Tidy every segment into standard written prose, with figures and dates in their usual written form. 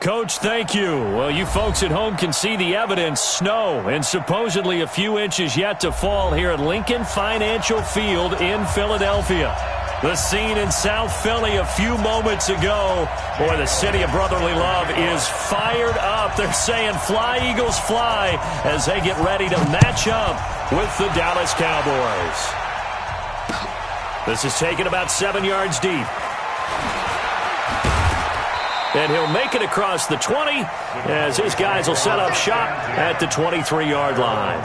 Coach, thank you. Well, you folks at home can see the evidence. Snow and supposedly a few inches yet to fall here at Lincoln Financial Field in Philadelphia. The scene in South Philly a few moments ago. Boy, the city of brotherly love is fired up. They're saying fly, Eagles, fly, as they get ready to match up with the Dallas Cowboys. This is taken about 7 yards deep. And he'll make it across the 20 as his guys will set up shop at the 23-yard line.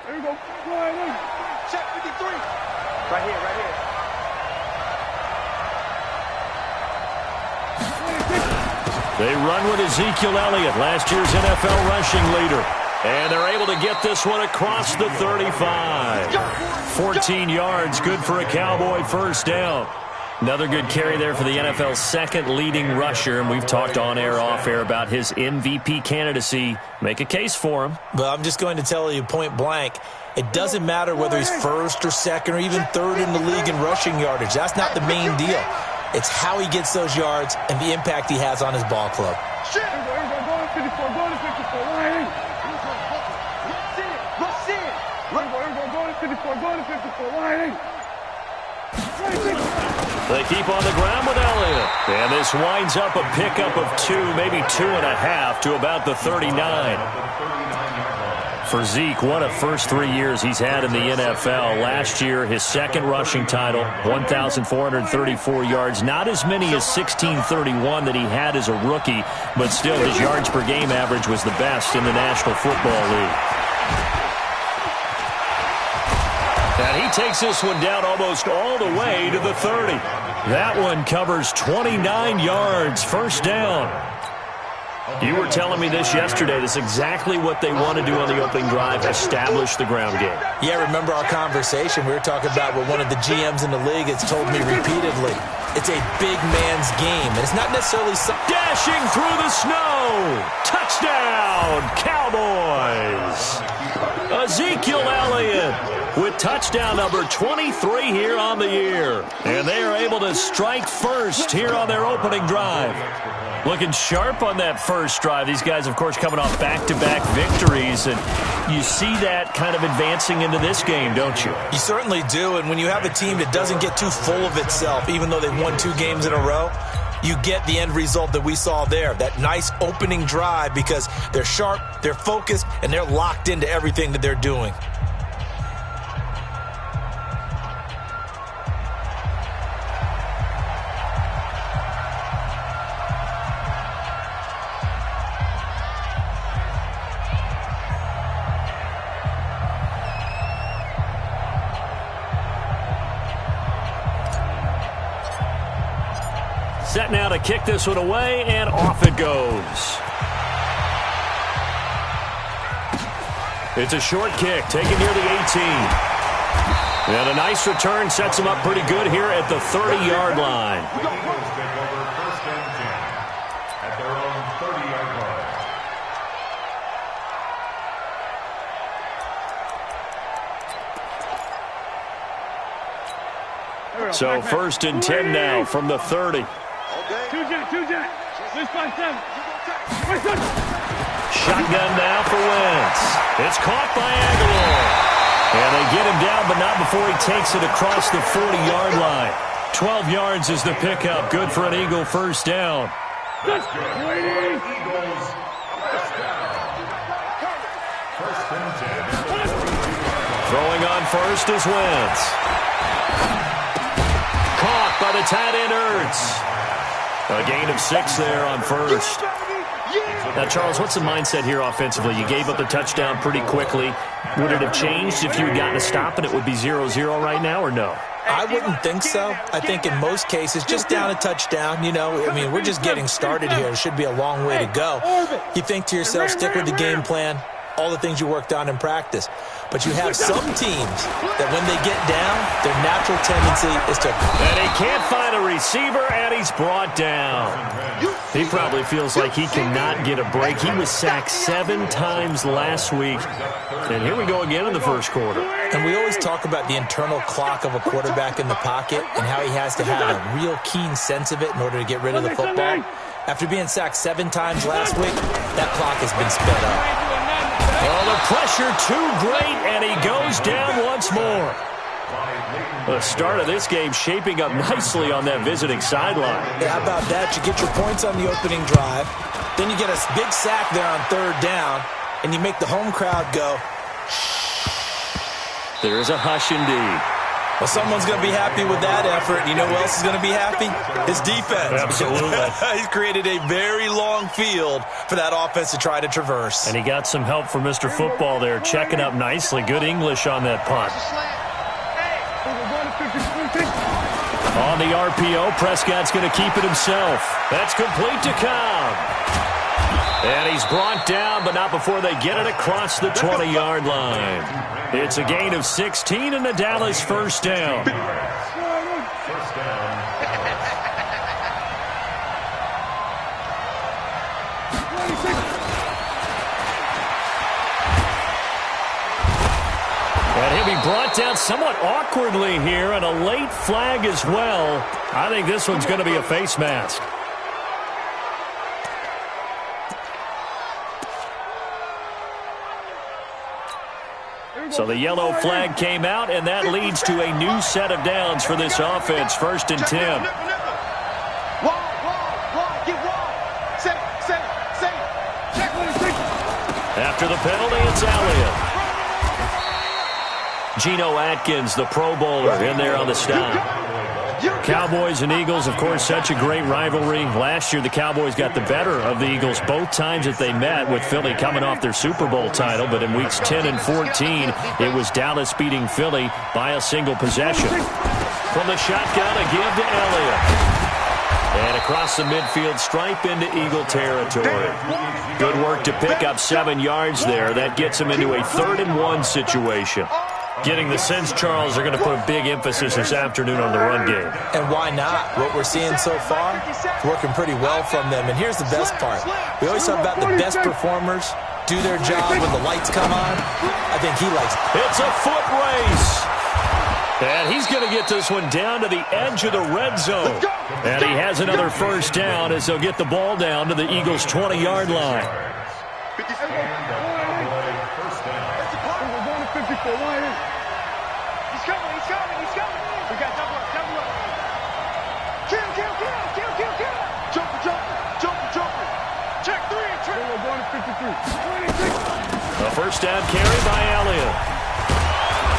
There you go. Check 53. Right here, right here. They run with Ezekiel Elliott, last year's NFL rushing leader. And they're able to get this one across the 35. 14 yards, good for a Cowboy first down. Another good carry there for the NFL's second leading rusher, and we've talked on air, off air about his MVP candidacy. Make a case for him. Well, I'm just going to tell you point blank, it doesn't matter whether he's first or second or even third in the league in rushing yardage. That's not the main deal. It's how he gets those yards and the impact he has on his ball club. They keep on the ground with Elliott. And this winds up a pickup of 2, maybe 2.5 to about the 39. For Zeke, what a first 3 years he's had in the NFL. Last year, his second rushing title, 1,434 yards. Not as many as 1,631 that he had as a rookie, but still his yards per game average was the best in the National Football League. And he takes this one down almost all the way to the 30. That one covers 29 yards, first down. You were telling me this yesterday. This is exactly what they want to do on the opening drive, establish the ground game. Yeah, remember our conversation? We were talking about what one of the GMs in the league has told me repeatedly. It's a big man's game, and it's not necessarily... Dashing through the snow! Touchdown, Cowboys! Ezekiel Elliott with touchdown number 23 here on the year. And they are able to strike first here on their opening drive. Looking sharp on that first drive. These guys, of course, coming off back-to-back victories. And you see that kind of advancing into this game, don't you? You certainly do. And when you have a team that doesn't get too full of itself, even though they've won 2 games in a row, you get the end result that we saw there. That nice opening drive because they're sharp, they're focused, and they're locked into everything that they're doing. Set now to kick this one away, and off it goes. It's a short kick, taken near the 18. And a nice return sets him up pretty good here at the 30-yard line. So first and 10 now from the 30. Shotgun now for Wentz. It's caught by Aguilar. And they get him down, but not before he takes it across the 40-yard line. 12 yards is the pickup. Good for an Eagle first down. Throwing on first is Wentz. Caught by the tight end Ertz. A gain of 6 there on first. Now, Charles, what's the mindset here offensively? You gave up the touchdown pretty quickly. Would it have changed if you had gotten a stop and it would be 0-0 right now, or no? I wouldn't think so. I think in most cases, just down a touchdown, you know, I mean, we're just getting started here. It should be a long way to go. You think to yourself, stick with the game plan, all the things you worked on in practice. But you have some teams that when they get down, their natural tendency is to... And he can't find a receiver, and he's brought down. He probably feels like he cannot get a break. He was sacked 7 times last week. And here we go again in the first quarter. And we always talk about the internal clock of a quarterback in the pocket and how he has to have a real keen sense of it in order to get rid of the football. After being sacked 7 times last week, that clock has been sped up. Oh, the pressure too great, and he goes down once more. The start of this game shaping up nicely on that visiting sideline. Yeah, how about that? You get your points on the opening drive, then you get a big sack there on 3rd down, and you make the home crowd go. There's a hush indeed. Well, someone's going to be happy with that effort. You know who else is going to be happy? His defense. Absolutely. He's created a very long field for that offense to try to traverse. And he got some help from Mr. Football there, checking up nicely. Good English on that punt. On the RPO, Prescott's going to keep it himself. That's complete to Cobb. And he's brought down, but not before they get it across the 20-yard line. It's a gain of 16 and the Dallas first down. And he'll be brought down somewhat awkwardly here, and a late flag as well. I think this one's going to be a face mask. So the yellow flag came out, and that leads to a new set of downs for this offense. 1st and 10. After the penalty, it's Elliott. Geno Atkins, the Pro Bowler, in there on the stop. Cowboys and Eagles, of course, such a great rivalry. Last year, the Cowboys got the better of the Eagles both times that they met, with Philly coming off their Super Bowl title. But in weeks 10 and 14, it was Dallas beating Philly by a single possession. From the shotgun, a give to Elliott. And across the midfield stripe into Eagle territory. Good work to pick up 7 yards there. That gets him into a 3rd and 1 situation. Getting the sense, Charles, they're going to put a big emphasis this afternoon on the run game. And why not? What we're seeing so far is working pretty well from them. And here's the best part. We always talk about the best performers do their job when the lights come on. I think he likes it. It's a foot race. And he's going to get this one down to the edge of the red zone. And he has another first down as they'll get the ball down to the Eagles' 20-yard line. He's coming. We got double up. Kill. Jumper. Check 3 and check. We're going to 53. A first down carry by Elliott.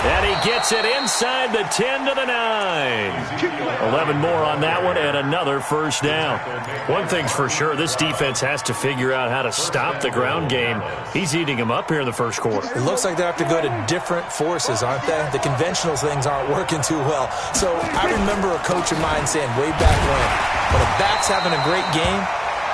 And he gets it inside the 10 to the 9. 11 more on that one, and another first down. One thing's for sure, this defense has to figure out how to stop the ground game. He's eating them up here in the first quarter. It looks like they have to go to different forces, aren't they? The conventional things aren't working too well. So I remember a coach of mine saying way back when a back's having a great game,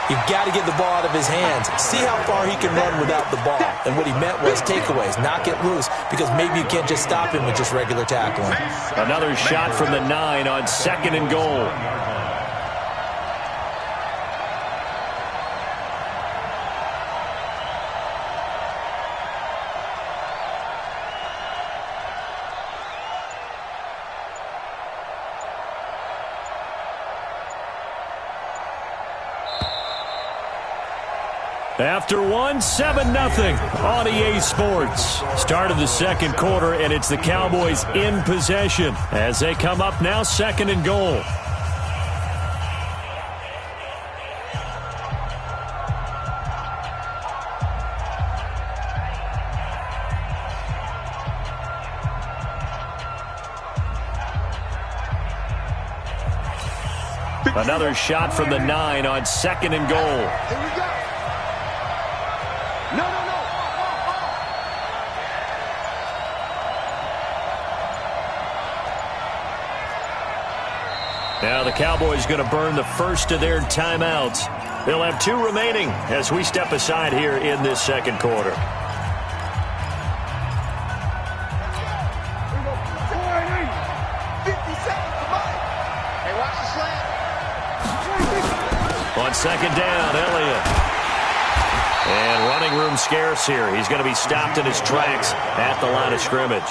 you've got to get the ball out of his hands. See how far he can run without the ball. And what he meant was takeaways, knock it loose, because maybe you can't just stop him with just regular tackling. Another shot from the 9 on 2nd and goal. After 7-0 on EA Sports. Start of the second quarter, and it's the Cowboys in possession as they come up now 2nd and goal. Another shot from the 9 on 2nd and goal. Here we go. No. Now the Cowboys going to burn the first of their timeouts. They'll have 2 remaining as we step aside here in this second quarter. On second down, Elliott. And running room scarce here. He's going to be stopped in his tracks at the line of scrimmage.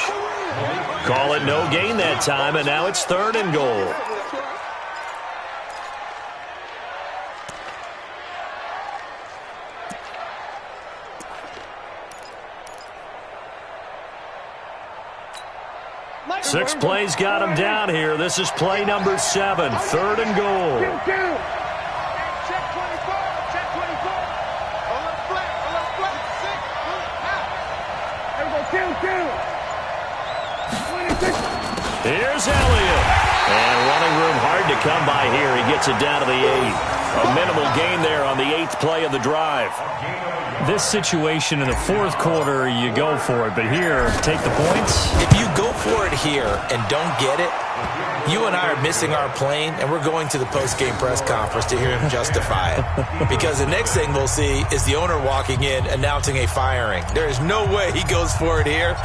Call it no gain that time, and now it's 3rd and goal. Six plays got him down here. This is play number 7, 3rd and goal. Check 24. Check 24. A little flat. 6. There we go. 26. Here's Elliott. And running room hard to come by here. He gets it down to the 8. A minimal gain there on the 8th play of the drive. This situation in the 4th quarter, you go for it. But here, take the points. If you go for it here and don't get it, you and I are missing our plane, and we're going to the post-game press conference to hear him justify it. Because the next thing we'll see is the owner walking in announcing a firing. There is no way he goes for it here.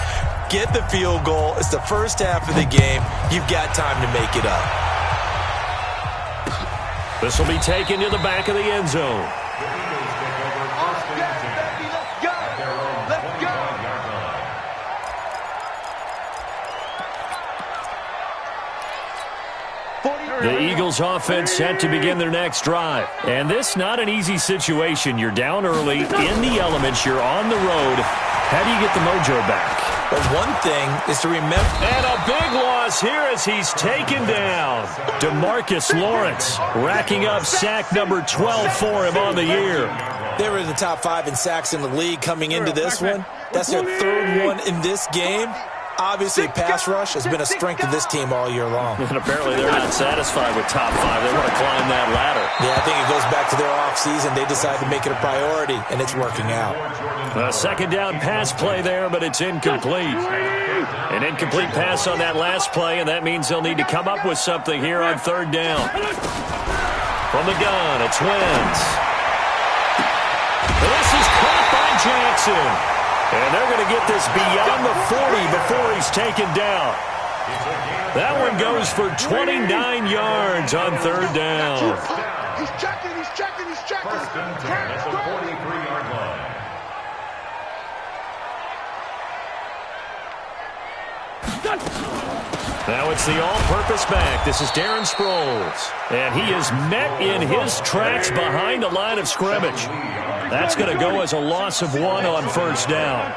Get the field goal. It's the first half of the game. You've got time to make it up. This will be taken to the back of the end zone. The Eagles offense set to begin their next drive. And this not an easy situation. You're down early, in the elements, you're on the road. How do you get the mojo back? But one thing is to remember. And a big loss here as he's taken down. DeMarcus Lawrence racking up sack number 12 for him on the year. They were in the top 5 in sacks in the league coming into this one. That's their 3rd one in this game. Obviously, pass rush has been a strength of this team all year long. And apparently they're not satisfied with top 5. They want to climb that ladder. Yeah, I think it goes back to their offseason. They decided to make it a priority, and it's working out. A second down pass play there, but it's incomplete. An incomplete pass on that last play, and that means they'll need to come up with something here on 3rd down. From the gun, it's Wentz. This is caught by Jackson. And they're going to get this beyond the 40 before he's taken down. That one goes for 29 yards on 3rd down. He's checking. First and 10 at the 43-yard line. Now it's the all-purpose back. This is Darren Sproles. And he is met in his tracks behind the line of scrimmage. That's going to go as a loss of 1 on 1st down.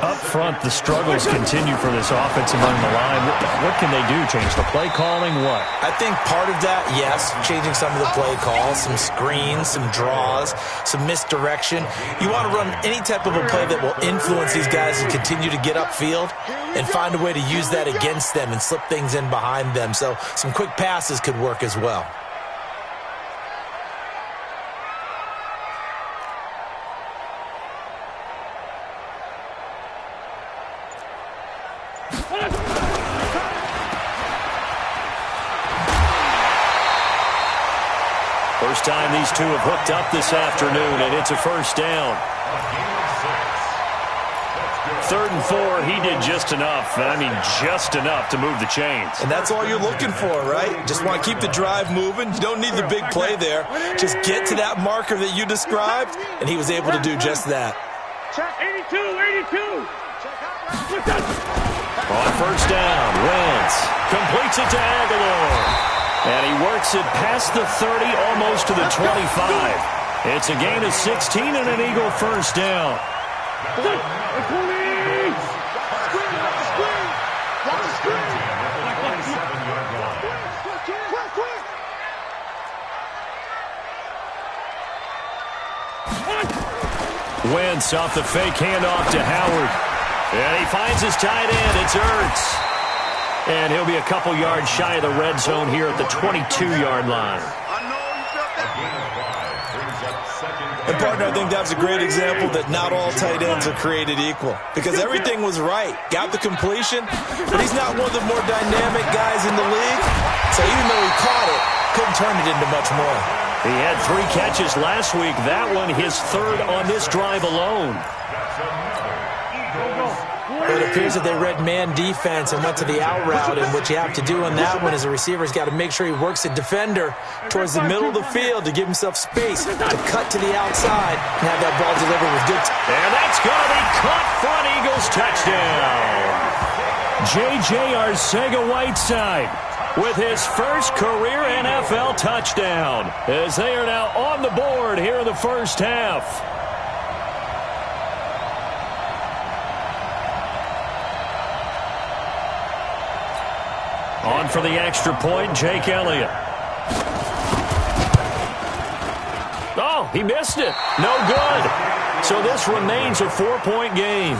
Up front, the struggles continue for this offense among the line. What can they do? Change the play calling? What? I think part of that, yes, changing some of the play calls, some screens, some draws, some misdirection. You want to run any type of a play that will influence these guys and continue to get upfield and find a way to use that against them and slip things in behind them. So some quick passes could work as well. First time these two have hooked up this afternoon, and it's a 1st down. 3rd and 4, he did just enough. I mean, just enough to move the chains. And that's all you're looking for, right? Just want to keep the drive moving. You don't need the big play there. Just get to that marker that you described, and he was able to do just that. 82. On 1st down, Wentz completes it to Aguilar. And he works it past the 30, almost to the 25. It's a gain of 16 and an Eagle 1st down. Wentz off the fake handoff to Howard. And he finds his tight end. It's Ertz. And he'll be a couple yards shy of the red zone here at the 22-yard line. And, partner, I think that's a great example that not all tight ends are created equal. Because everything was right. Got the completion, but he's not one of the more dynamic guys in the league. So even though he caught it, couldn't turn it into much more. He had 3 catches last week. That one his 3rd on this drive alone. Well, it appears that they read man defense and went to the out route, and what you have to do on that one is a receiver's got to make sure he works the defender towards the middle of the field to give himself space to cut to the outside and have that ball delivered with good. And that's going to be caught front. Eagles touchdown. J.J. Arcega-Whiteside with his first career NFL touchdown as they are now on the board here in the first half. On for the extra point, Jake Elliott. Oh, he missed it. No good. So this remains a 4-point game.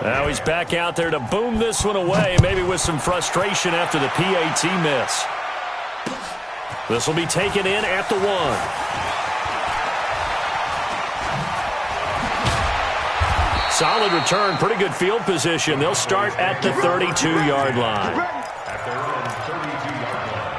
Now he's back out there to boom this one away, maybe with some frustration after the PAT miss. This will be taken in at the 1. Solid return, pretty good field position. They'll start at the 32-yard line. At their own 32-yard line.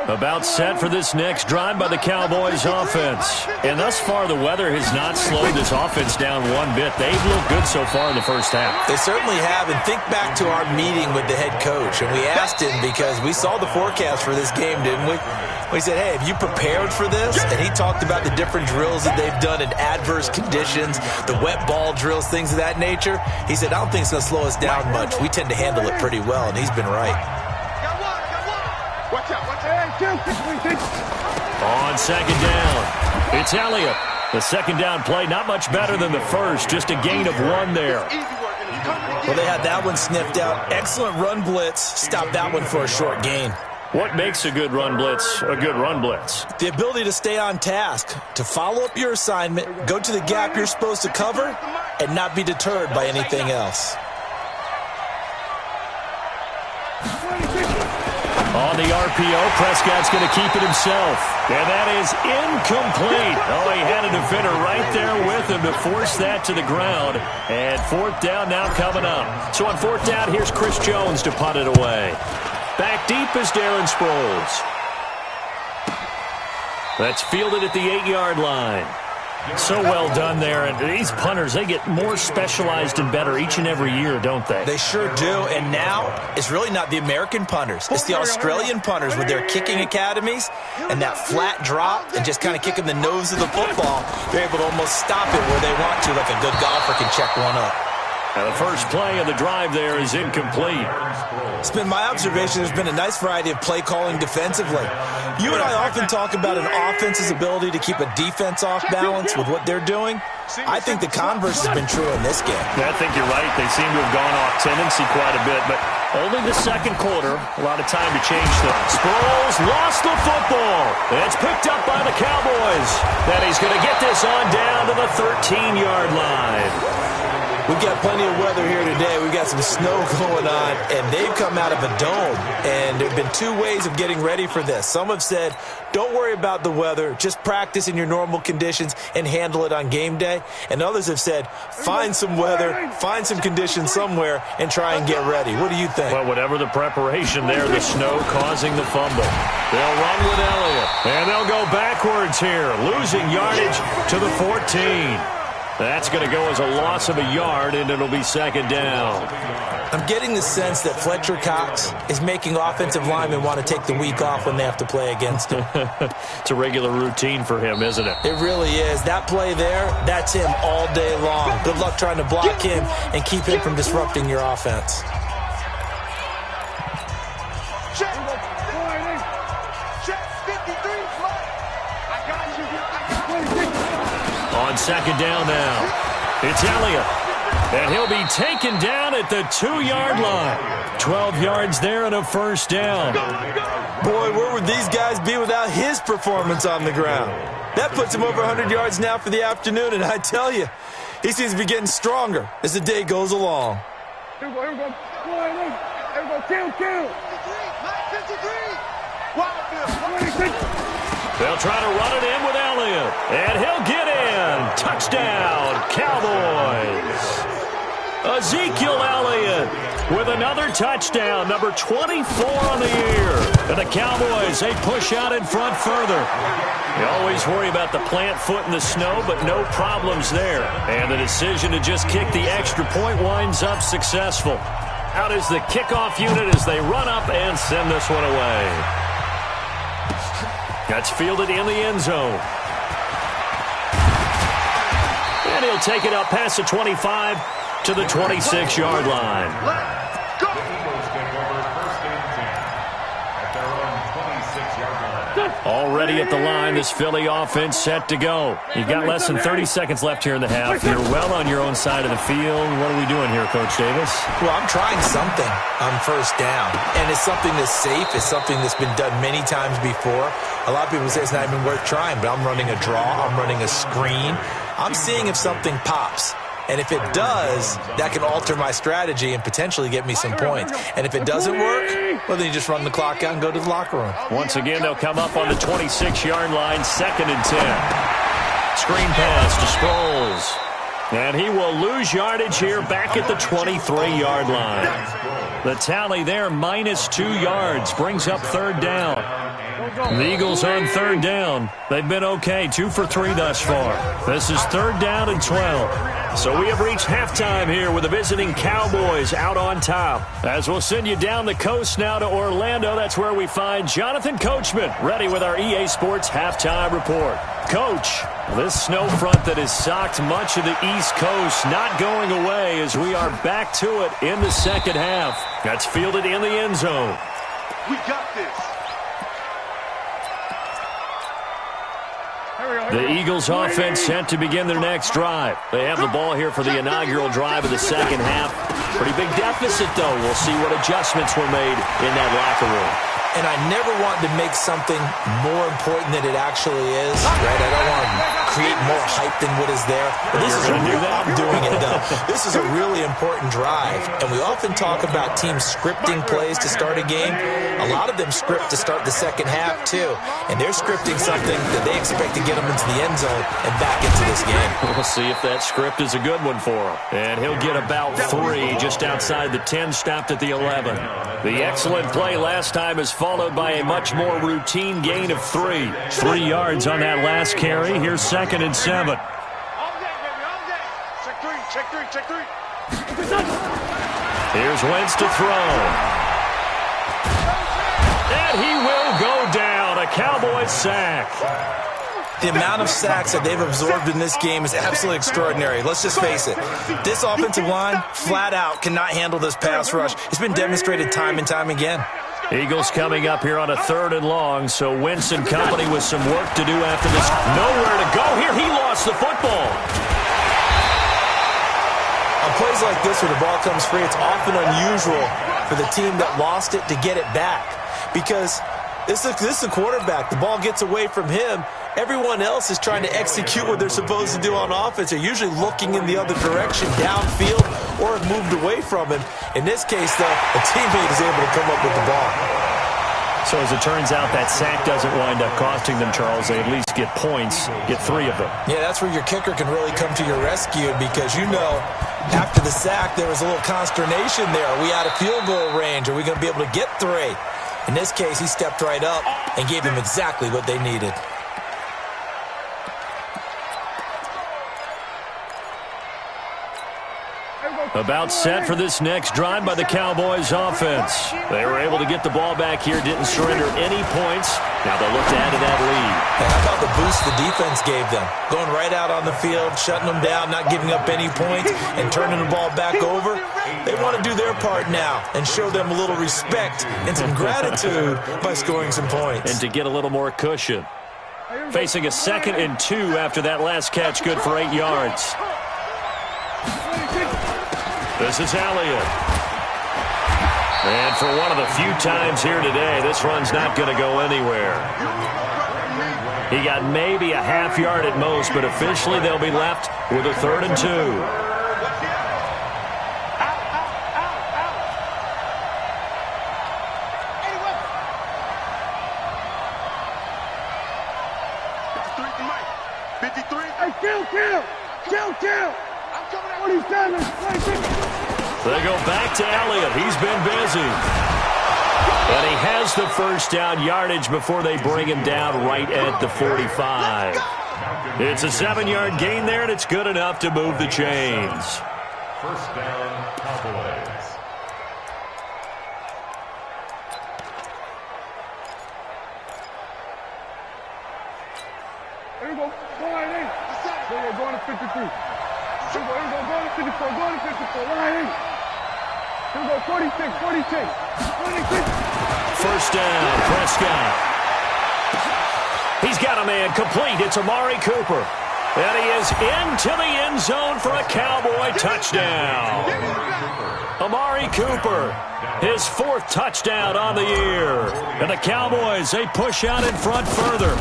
About set for this next drive by the Cowboys offense. And thus far, the weather has not slowed this offense down one bit. They've looked good so far in the first half. They certainly have. And think back to our meeting with the head coach. And we asked him because we saw the forecast for this game, didn't we? We said, hey, have you prepared for this? And he talked about the different drills that they've done in adverse conditions, the wet ball drills, things of that nature. He said, I don't think it's going to slow us down much. We tend to handle it pretty well, and he's been right. Watch out, watch out. On second down, it's Elliott. The second down play, not much better than the first, just a gain of 1 there. Well, they had that one sniffed out. Excellent run blitz. Stopped that one for a short gain. What makes a good run blitz a good run blitz? The ability to stay on task, to follow up your assignment, go to the gap you're supposed to cover, and not be deterred by anything else. On the RPO, Prescott's going to keep it himself. And that is incomplete. Oh, he had a defender right there with him to force that to the ground. And 4th down now coming up. So on 4th down, here's Chris Jones to punt it away. Back deep is Darren Sproles. That's fielded at the 8-yard line. So well done there. And these punters, they get more specialized and better each and every year, don't they? They sure do. And now it's really not the American punters. It's the Australian punters with their kicking academies and that flat drop and just kind of kicking the nose of the football. They're able to almost stop it where they want to, like a good golfer can check one up. Now the first play of the drive there is incomplete. It's been my observation there's been a nice variety of play calling defensively. You and I often talk about an offense's ability to keep a defense off balance with what they're doing. I think the converse has been true in this game. I think you're right. They seem to have gone off tendency quite a bit, but only the second quarter. A lot of time to change things. Sproles lost the football. It's picked up by the Cowboys. Then he's going to get this on down to the 13-yard line. We've got plenty of weather here today. We've got some snow going on, and they've come out of a dome. And there have been 2 ways of getting ready for this. Some have said, don't worry about the weather. Just practice in your normal conditions and handle it on game day. And others have said, find some weather, find some conditions somewhere, and try and get ready. What do you think? Well, whatever the preparation there, the snow causing the fumble. They'll run with Elliott, and they'll go backwards here, losing yardage to the 14. That's going to go as a loss of a yard, and it'll be second down. I'm getting the sense that Fletcher Cox is making offensive linemen want to take the week off when they have to play against him. It's a regular routine for him, isn't it? It really is. That play there, that's him all day long. Good luck trying to block him and keep him from disrupting your offense. On second down now, it's Elliott, and he'll be taken down at the 2-yard line. 12 yards there and a first down. Boy, where would these guys be without his performance on the ground? That puts him over 100 yards now for the afternoon, and I tell you, he seems to be getting stronger as the day goes along. Here we go, here we go. Here we go, kill. 53, 53. Wild field. 26. They'll try to run it in with Elliott. And he'll get in. Touchdown, Cowboys. Ezekiel Elliott with another touchdown, number 24 on the year. And the Cowboys, they push out in front further. You always worry about the plant foot in the snow, but no problems there. And the decision to just kick the extra point winds up successful. Out is the kickoff unit as they run up and send this one away. That's fielded in the end zone. And he'll take it up past the 25 to the 26-yard line. The Eagles take over first and 10 at their own 26-yard line. Already at the line, this Philly offense set to go. You've got less than 30 seconds left here in the half. You're well on your own side of the field. What are we doing here, Coach Davis? Well, I'm trying something on first down, and it's something that's safe. It's something that's been done many times before. A lot of people say it's not even worth trying, but I'm running a draw. I'm running a screen. I'm seeing if something pops. And if it does, that can alter my strategy and potentially get me some points. And if it doesn't work, well, then you just run the clock out and go to the locker room. Once again, they'll come up on the 26-yard line, 2nd and 10. Screen pass to Sproles. And he will lose yardage here back at the 23-yard line. The tally there, -2 yards, brings up 3rd down. The Eagles on 3rd down. They've been okay, 2 for 3 thus far. This is 3rd down and 12. So we have reached halftime here with the visiting Cowboys out on top. As we'll send you down the coast now to Orlando, that's where we find Jonathan Coachman ready with our EA Sports halftime report. Coach, this snow front that has socked much of the East Coast not going away as we are back to it in the second half. That's fielded in the end zone. We got this. The Eagles offense set to begin their next drive. They have the ball here for the inaugural drive of the second half. Pretty big deficit, though. We'll see what adjustments were made in that locker room. And I never want to make something more important than it actually is, right? I don't want to create more hype than what is there. But this is I'm doing it, though. This is a really important drive. And we often talk about teams scripting plays to start a game. A lot of them script to start the second half, too. And they're scripting something that they expect to get them into the end zone and back into this game. We'll see if that script is a good one for him. And he'll get about 3 just outside the 10, stopped at the 11. The excellent play last time is followed by a much more routine gain of 3. 3 yards on that last carry. Here's 2nd and 7. All day, baby, all day. Check 3, check 3, check 3. Here's Wentz to throw. And he will go down. A Cowboys sack. The amount of sacks that they've absorbed in this game is absolutely extraordinary. Let's just face it. This offensive line, flat out, cannot handle this pass rush. It's been demonstrated time and time again. Eagles coming up here on a 3rd and long, so Wentz and company with some work to do after this. Nowhere to go here. He lost the football. On plays like this where the ball comes free, it's often unusual for the team that lost it to get it back. Because this is the quarterback. The ball gets away from him. Everyone else is trying to execute what they're supposed to do on offense. They're usually looking in the other direction, downfield, or have moved away from him. In this case, though, a teammate is able to come up with the ball. So as it turns out, that sack doesn't wind up costing them, Charles. They at least get points, get 3 of them. Yeah, that's where your kicker can really come to your rescue because, you know, after the sack, there was a little consternation there. Are we out of field goal range? Are we going to be able to get 3? In this case, he stepped right up and gave them exactly what they needed. About set for this next drive by the Cowboys offense. They were able to get the ball back here, didn't surrender any points. Now they'll look to add to that lead. And how about the boost the defense gave them? Going right out on the field, shutting them down, not giving up any points, and turning the ball back over. They want to do their part now and show them a little respect and some gratitude by scoring some points. And to get a little more cushion. Facing a 2nd and 2 after that last catch, good for 8 yards. This is Elliott. And for one of the few times here today, this run's not going to go anywhere. He got maybe a half yard at most, but officially they'll be left with a 3rd and 2. They go back to Elliott. He's been busy. And he has the first down yardage before they bring him down right at the 45. It's a 7-yard gain there, and it's good enough to move the chains. First down, Cowboys. Here we go. Go on, in. There you go, going to 53. Here we go, going to 54, going to 54. Line in. Here we go, 46, 46. 46. First down, Prescott. He's got a man complete. It's Amari Cooper. And he is into the end zone for a Cowboy touchdown. Amari Cooper, his 4th touchdown on the year. And the Cowboys, they push out in front further.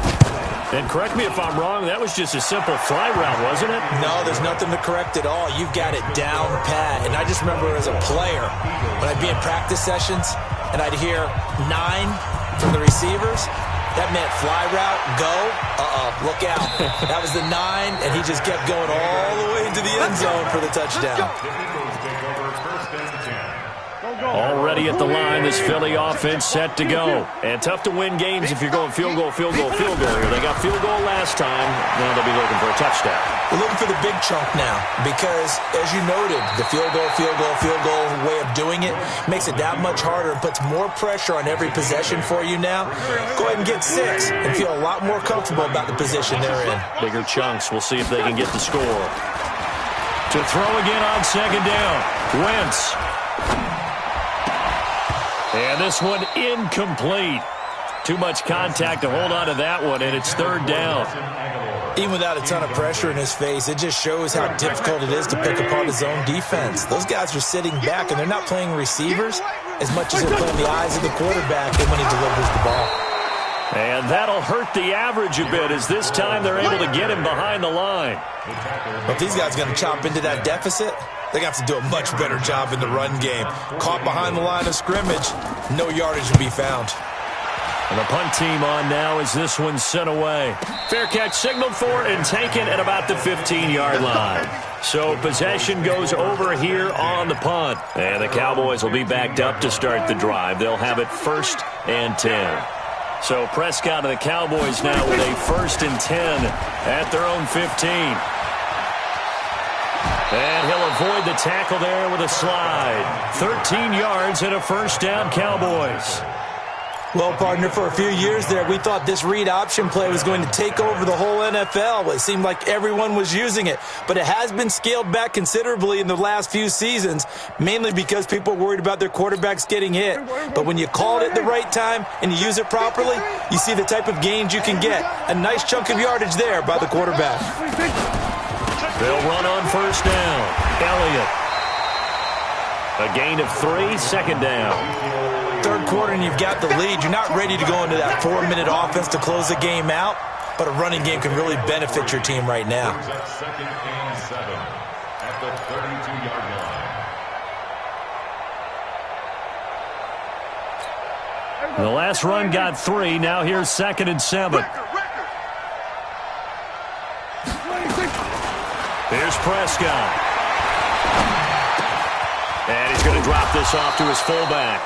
And correct me if I'm wrong, that was just a simple fly route, wasn't it? No, there's nothing to correct at all. You've got it down pat. And I just remember as a player, when I'd be in practice sessions, and I'd hear 9 from the receivers, that meant fly route, go, look out. That was the 9, and he just kept going all the way into the end zone for the touchdown. Already at the line, this Philly offense set to go. And tough to win games if you're going field goal, field goal, field goal here. They got field goal last time. Now they'll be looking for a touchdown. We're looking for the big chunk now because, as you noted, the field goal way of doing it makes it that much harder and puts more pressure on every possession for you now. Go ahead and get 6 and feel a lot more comfortable about the position they're in. Bigger chunks. We'll see if they can get the score. To throw again on second down. Wentz. And this one incomplete. Too much contact to hold on to that one, and it's 3rd down. Even without a ton of pressure in his face, it just shows how difficult it is to pick apart his own defense. Those guys are sitting back, and they're not playing receivers as much as they're playing the eyes of the quarterback and when he delivers the ball. And that'll hurt the average a bit as this time they're able to get him behind the line. But if these guys are going to chop into that deficit, they're going to have to do a much better job in the run game. Caught behind the line of scrimmage, no yardage to be found. And the punt team on now as this one's sent away. Fair catch signaled for and taken at about the 15-yard line. So possession goes over here on the punt. And the Cowboys will be backed up to start the drive. They'll have it 1st and 10. So Prescott and the Cowboys now with a 1st and 10 at their own 15. And he'll avoid the tackle there with a slide. 13 yards and a 1st down, Cowboys. Well, partner, for a few years there, we thought this read option play was going to take over the whole NFL. It seemed like everyone was using it. But it has been scaled back considerably in the last few seasons, mainly because people are worried about their quarterbacks getting hit. But when you call it at the right time and you use it properly, you see the type of gains you can get. A nice chunk of yardage there by the quarterback. They'll run on 1st down. Elliott. A gain of 3, 2nd down. 3rd quarter and you've got the lead. You're not ready to go into that 4-minute offense to close the game out, but a running game can really benefit your team right now. 2nd and 7 at the 32-yard line. The last run got 3. Now here's 2nd and 7. Here's Prescott. And he's going to drop this off to his fullback.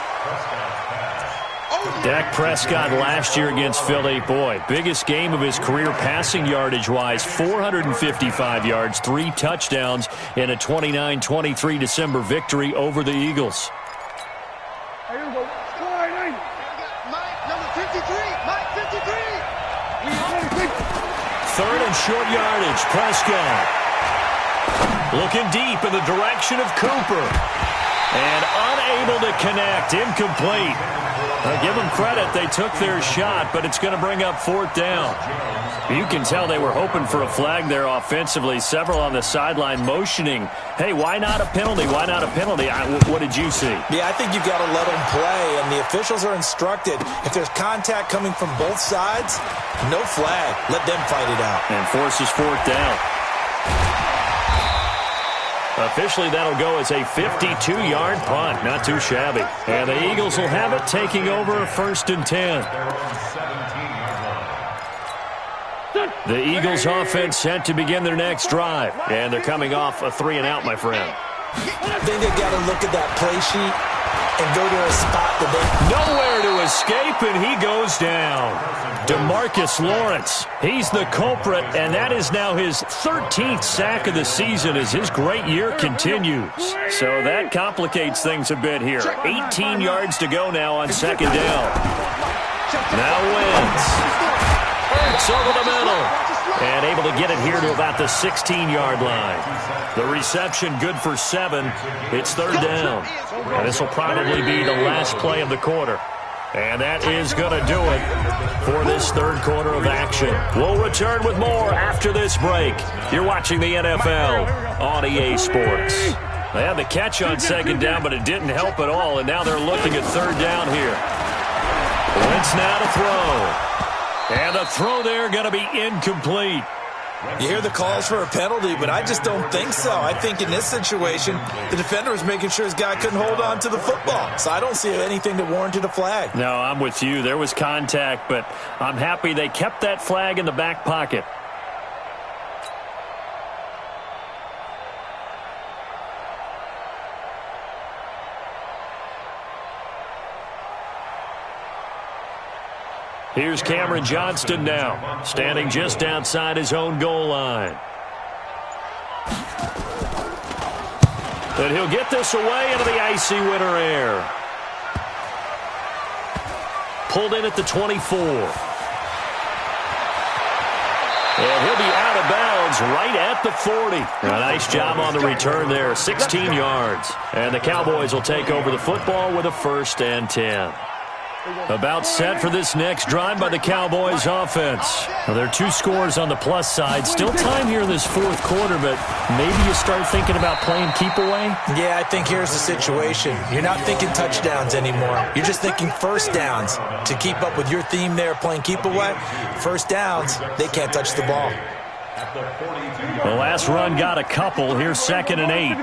Dak Prescott last year against Philly, boy, biggest game of his career passing yardage-wise, 455 yards, 3 touchdowns in a 29-23 December victory over the Eagles. Here we go. Mike, number 53. Mike, 53. 3rd and short yardage, Prescott. Looking deep in the direction of Cooper. And unable to connect, incomplete. Give them credit, they took their shot, but it's going to bring up 4th down. You can tell they were hoping for a flag there offensively. Several on the sideline motioning, hey, why not a penalty? Why not a penalty? What did you see? Yeah, I think you've got to let them play, and the officials are instructed. If there's contact coming from both sides, no flag. Let them fight it out. And forces 4th down. Officially, that'll go as a 52-yard punt. Not too shabby. And the Eagles will have it, taking over 1st and 10. The Eagles offense set to begin their next drive. And they're coming off a 3-and-out, my friend. I think they got to look at that play sheet and go to a spot that they... Nowhere to escape, and he goes down. DeMarcus Lawrence, he's the culprit, and that is now his 13th sack of the season as his great year continues. So that complicates things a bit here. 18 yards to go now on second down. Now Wentz. Ertz over the middle. And able to get it here to about the 16-yard line. The reception good for 7. It's third down. And this will probably be the last play of the quarter. And that is going to do it for this third quarter of action. We'll return with more after this break. You're watching the NFL on EA Sports. They had the catch on second down, but it didn't help at all. And now they're looking at third down here. Wentz now to throw. And the throw there going to be incomplete. You hear the calls for a penalty, but I just don't think so. I think in this situation, the defender was making sure his guy couldn't hold on to the football. So I don't see anything that warranted a flag. No, I'm with you. There was contact, but I'm happy they kept that flag in the back pocket. Here's Cameron Johnston now, standing just outside his own goal line. And he'll get this away into the icy winter air. Pulled in at the 24. And he'll be out of bounds right at the 40. A nice job on the return there, 16 yards. And the Cowboys will take over the football with a 1st and 10. About set for this next drive by the Cowboys offense. Well, there are 2 scores on the plus side. Still time here in this fourth quarter, but maybe you start thinking about playing keep away? Yeah, I think here's the situation. You're not thinking touchdowns anymore. You're just thinking first downs. To keep up with your theme there, playing keep away, first downs, they can't touch the ball. The last run got a couple. Here's 2nd and 8.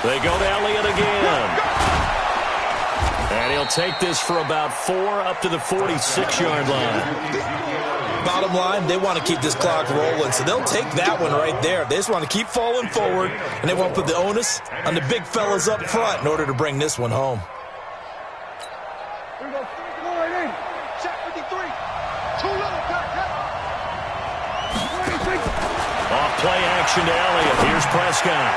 They go to Elliott again. And he'll take this for about 4 up to the 46-yard line. Bottom line, they want to keep this clock rolling, so they'll take that one right there. They just want to keep falling forward, and they want to put the onus on the big fellas up front in order to bring this one home. Off play action to Elliott. Here's Prescott.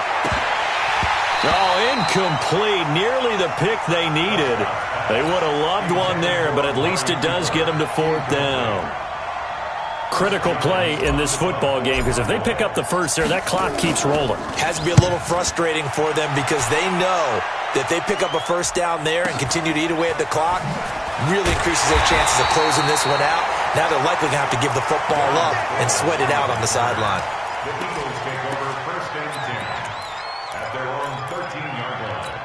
Oh, incomplete. Nearly the pick they needed. They would have loved one there, but at least it does get them to 4th down. Critical play in this football game, because if they pick up the first there, that clock keeps rolling. Has to be a little frustrating for them because they know that they pick up a first down there and continue to eat away at the clock, really increases their chances of closing this one out. Now they're likely going to have to give the football up and sweat it out on the sideline. The Eagles take over 1st and 10 at their own 13-yard line.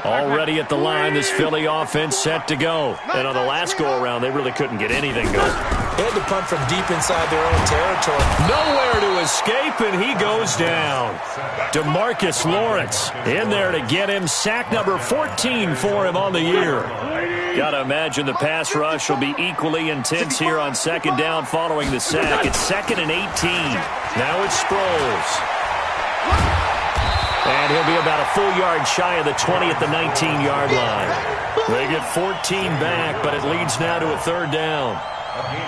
Already at the line, this Philly offense set to go. And on the last go-around, they really couldn't get anything going. They had to punt from deep inside their own territory. Nowhere to escape, and he goes down. DeMarcus Lawrence in there to get him. Sack number 14 for him on the year. Got to imagine the pass rush will be equally intense here on second down following the sack. It's 2nd and 18. Now it's Sproles. And he'll be about a full yard shy of the 20 at the 19-yard line. They get 14 back, but it leads now to a 3rd down.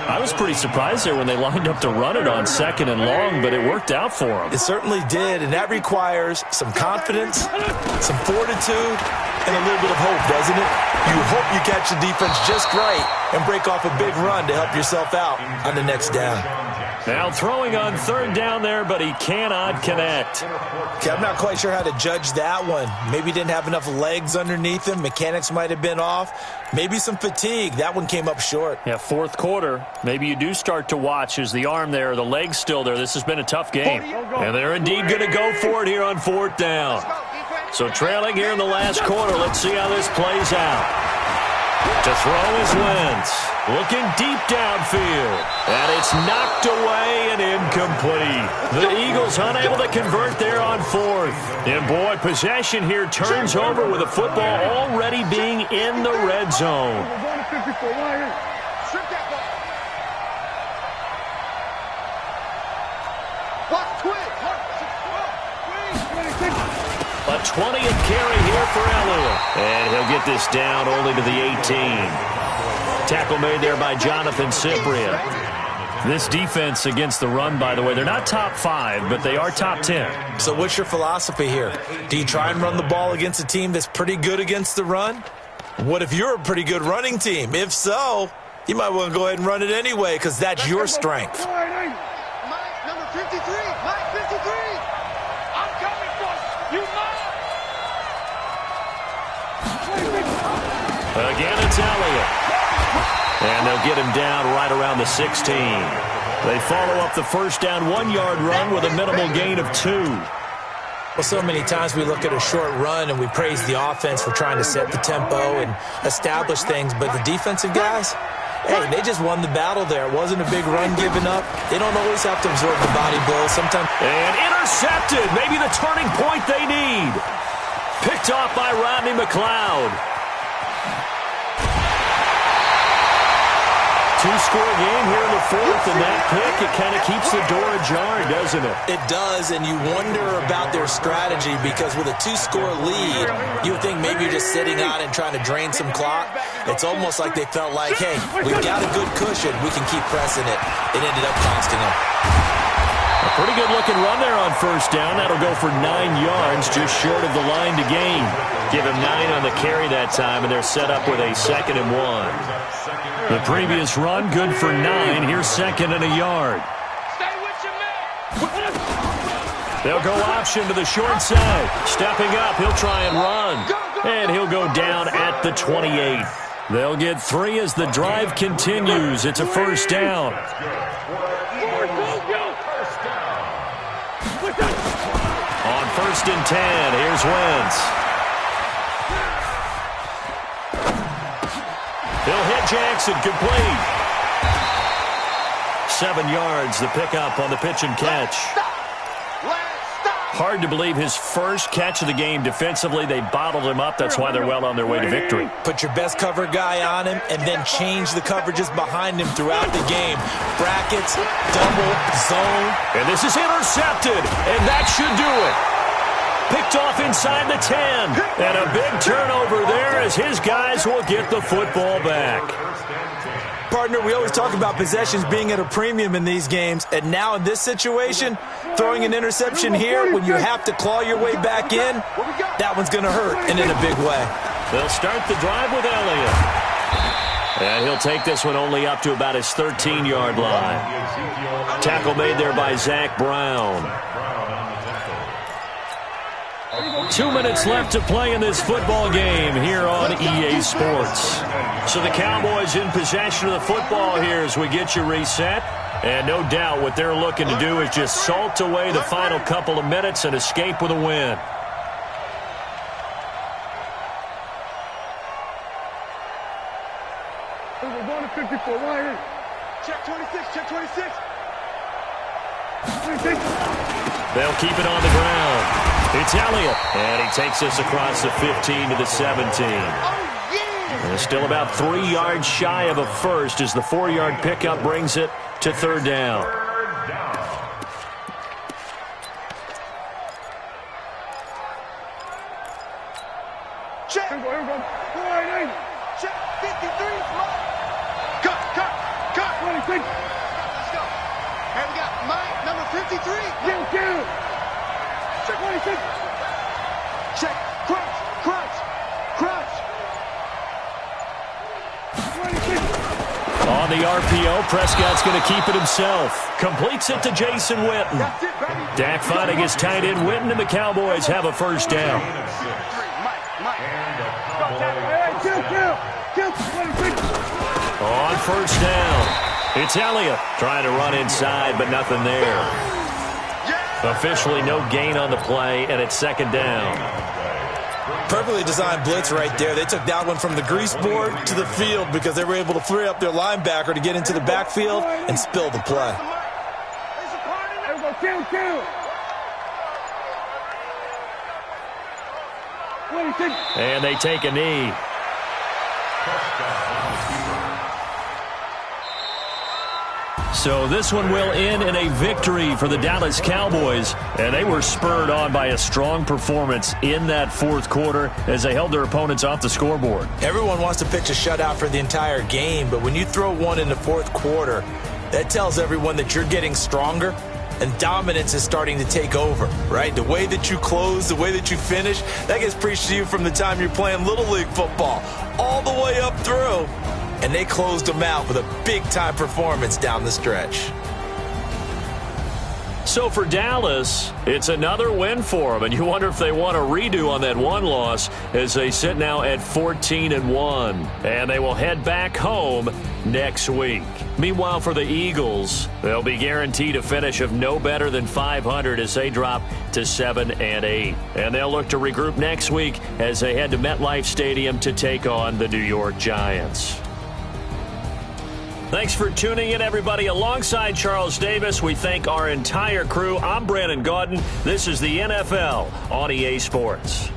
I was pretty surprised there when they lined up to run it on 2nd and long, but it worked out for them. It certainly did, and that requires some confidence, some fortitude, and a little bit of hope, doesn't it? You hope you catch the defense just right and break off a big run to help yourself out on the next down. Now throwing on 3rd down there, but he cannot connect. Okay, I'm not quite sure how to judge that one. Maybe he didn't have enough legs underneath him. Mechanics might have been off. Maybe some fatigue. That one came up short. Yeah, fourth quarter. Maybe you do start to watch as the arm there, the leg's still there. This has been a tough game. And they're indeed going to go for it here on 4th down. So trailing here in the last quarter. Let's see how this plays out. To throw is Wentz. Looking deep downfield. And it's knocked away and incomplete. The Eagles unable to convert there on 4th. And boy, possession here turns over with the football already being in the red zone. A 20th carry here for Elliott. And he'll get this down only to the 18. Tackle made there by Jonathan Cyprien. This defense against the run, by the way, they're not top 5, but they are top 10. So what's your philosophy here? Do you try and run the ball against a team that's pretty good against the run? What if you're a pretty good running team? If so, you might want to go ahead and run it anyway because that's your strength. Mike, number 53. Mike, 53. I'm coming for you, Mike. Again, it's Elliott. And they'll get him down right around the 16. They follow up the first down 1-yard run with a minimal gain of 2. Well, so many times we look at a short run and we praise the offense for trying to set the tempo and establish things, but the defensive guys, hey, they just won the battle there. It wasn't a big run given up. They don't always have to absorb the body blows. Sometimes. And intercepted. Maybe the turning point they need. Picked off by Rodney McLeod. Two-score game here in the fourth, and that pick, it kind of keeps the door ajar, doesn't it? It does, and you wonder about their strategy because with a 2-score lead, you would think maybe you're just sitting out and trying to drain some clock. It's almost like they felt like, hey, we've got a good cushion. We can keep pressing it. It ended up costing them. A pretty good-looking run there on first down. That'll go for 9 yards, just short of the line to gain. Give him 9 on the carry that time, and they're set up with a 2nd and 1. The previous run, good for 9. Here's 2nd and a yard. Stay with your man. They'll go option to the short side. Stepping up, he'll try and run. And he'll go down at the 28. They'll get 3 as the drive continues. It's a first down. On 1st and 10, here's Wentz. He'll hit Jackson, complete. 7 yards, the pickup on the pitch and catch. Hard to believe his first catch of the game defensively. They bottled him up. That's why they're well on their way to victory. Put your best cover guy on him and then change the coverages behind him throughout the game. Brackets, double, zone. And this is intercepted, and that should do it. Picked off inside the 10. And a big turnover there as his guys will get the football back. Partner, we always talk about possessions being at a premium in these games, and now in this situation, throwing an interception here when you have to claw your way back in, that one's going to hurt, and in a big way. They'll start the drive with Elliott. And he'll take this one only up to about his 13-yard line. Tackle made there by Zach Brown. 2 minutes left to play in this football game here on EA Sports. So the Cowboys in possession of the football here as we get you reset. And no doubt what they're looking to do is just salt away the final couple of minutes and escape with a win. We're going to 54. Why in? Check 26. Check 26. 26. They'll keep it on the ground. It's Elliott, and he takes us across the 15 to the 17. And still about 3 yards shy of a first as the 4-yard pickup brings it to 3rd down. Check. Here we go. Check 53. Cut. 26. Let's go. Here we got Mike, number 53. Kill. Check 26. Check. Crunch. 26. On the RPO, Prescott's going to keep it himself. Completes it to Jason Witten. That's it, baby. Dak finding his tight end Witten, and the Cowboys have a first down. Mike. Kill. 26. On first down, it's Elliott trying to run inside, but nothing there. Officially no gain on the play, and it's 2nd down. Perfectly designed blitz right there. They took that one from the grease board to the field because they were able to free up their linebacker to get into the backfield and spill the play. Kill. 26. And they take a knee. So this one will end in a victory for the Dallas Cowboys, and they were spurred on by a strong performance in that fourth quarter as they held their opponents off the scoreboard. Everyone wants to pitch a shutout for the entire game, but when you throw one in the fourth quarter, that tells everyone that you're getting stronger and dominance is starting to take over, right? The way that you close, the way that you finish, that gets preached to you from the time you're playing Little League football all the way up through. And they closed them out with a big-time performance down the stretch. So for Dallas, it's another win for them, and you wonder if they want a redo on that one loss as they sit now at 14-1, and they will head back home next week. Meanwhile, for the Eagles, they'll be guaranteed a finish of no better than 500 as they drop to 7-8, and they'll look to regroup next week as they head to MetLife Stadium to take on the New York Giants. Thanks for tuning in, everybody. Alongside Charles Davis, we thank our entire crew. I'm Brandon Gaudin. This is the NFL on EA Sports.